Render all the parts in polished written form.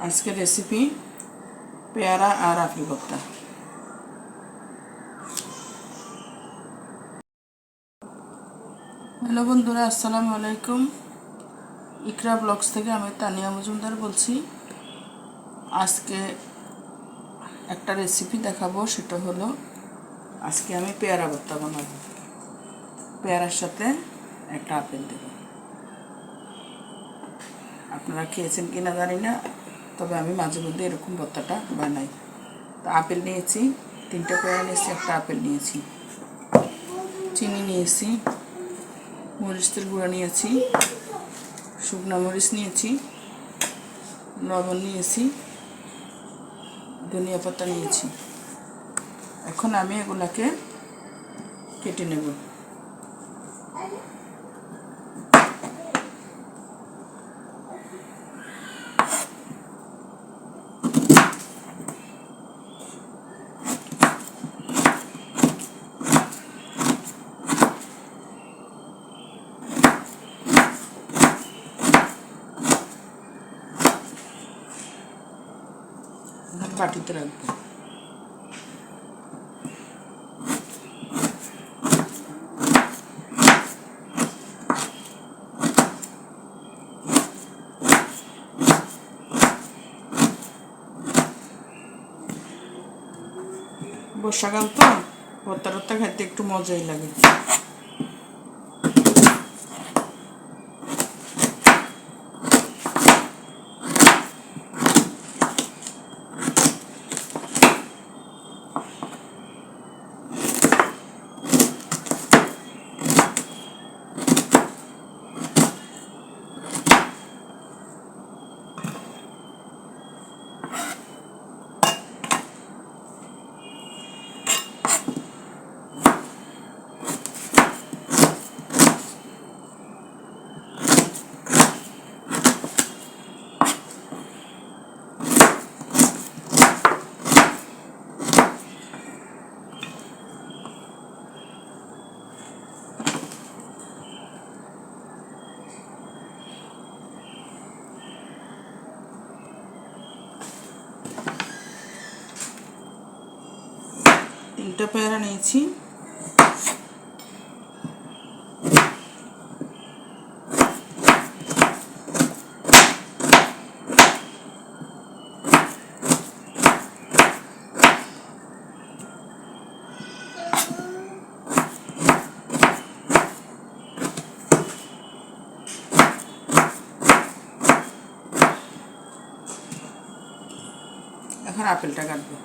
আজকের রেসিপি পেয়ারা আর আপেল ভর্তা। হ্যালো বন্ধুরা, আসসালামু আলাইকুম। ইকরা ব্লগস থেকে আমি তানিয়া মজুমদার বলছি। আজকে একটা রেসিপি দেখাবো, সেটা হলো আজকে আমি পেয়ারা ভর্তা বানাবো। পেয়ারার সাথে একটা আপেল দেব। আপনারা খেয়েছেন কিনা জানি না, তবে আমি মাঝে মধ্যে এরকম ভর্তাটা বানাই। তো আপেল নিয়েছি, 3টা পেয়ারা নিয়েছি, একটা আপেল নিয়েছি, চিনি নিয়েছি, মরিচের গুঁড়া নিয়েছি, শুকনো মরিচ নিয়েছি, লবণ নিয়েছি, ধনিয়া পাতা নিয়েছি। এখন আমি এগুলাকে কেটে নেব। বাটিতে রাখবো। বর্ষাকাল তো, ভর্তা টর্তা খাইতে একটু মজাই লাগে। তিনটা পেয়ারা নিয়েছি, এখন আপেলটা কাটবো।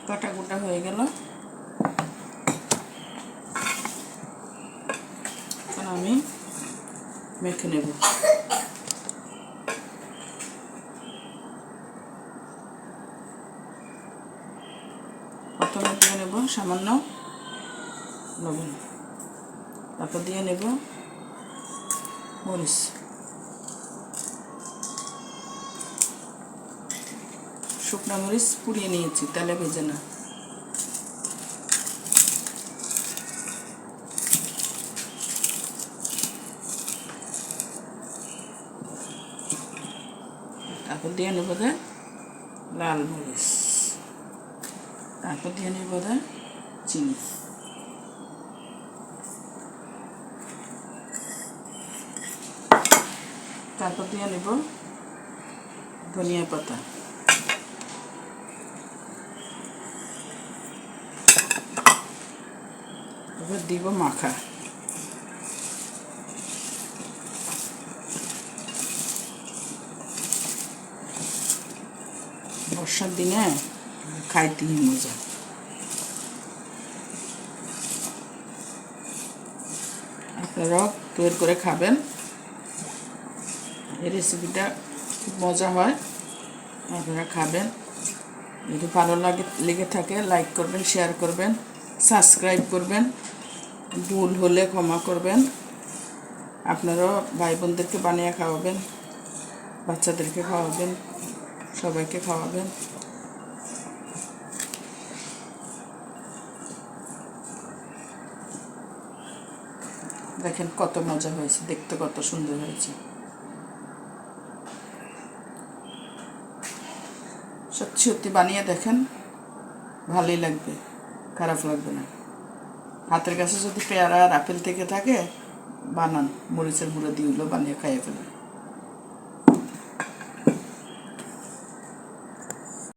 কাটা গোটা হয়ে গেল। এখন আমি মেখে নেব। প্রথমে দিয়ে নেব সামান্য লবণ, তারপর দিয়ে নেব মরিচ, শুকনো মরিচ পুড়িয়ে নিয়েছি, তেলে ভেজে না। তারপর দিয়ে নেব লাল মরিচ, তারপর দিয়ে নেব চিনি, তারপর দিয়ে নেব ধনিয়া পাতা, এবার দিব মাখা। বর্ষার দিনে খাইতেই মজা। আপনারাও তৈরি করে খাবেন। এই রেসিপিটা খুব মজা হয়, আপনারা খাবেন। যদি ভালো লেগে থাকে লাইক করবেন, শেয়ার করবেন, সাবস্ক্রাইব করবেন। ভুল হলে ক্ষমা করবেন। আপনারাও ভাই বোনদেরকে বানিয়ে খাওয়াবেন, বাচ্চাদেরকে খাওয়াবেন, সবাইকে খাওয়াবেন। দেখেন কত মজা হয়েছে, দেখতে কত সুন্দর হয়েছে। সত্যি সত্যি বানিয়ে দেখেন, ভালোই লাগবে, খারাপ লাগবে না। হাতের কাছে যদি পেয়ারা আর আপেল থেকে থাকে বানান, মরিচের গুঁড়ো দিয়ে বানিয়ে খাইয়ে ফেলেন।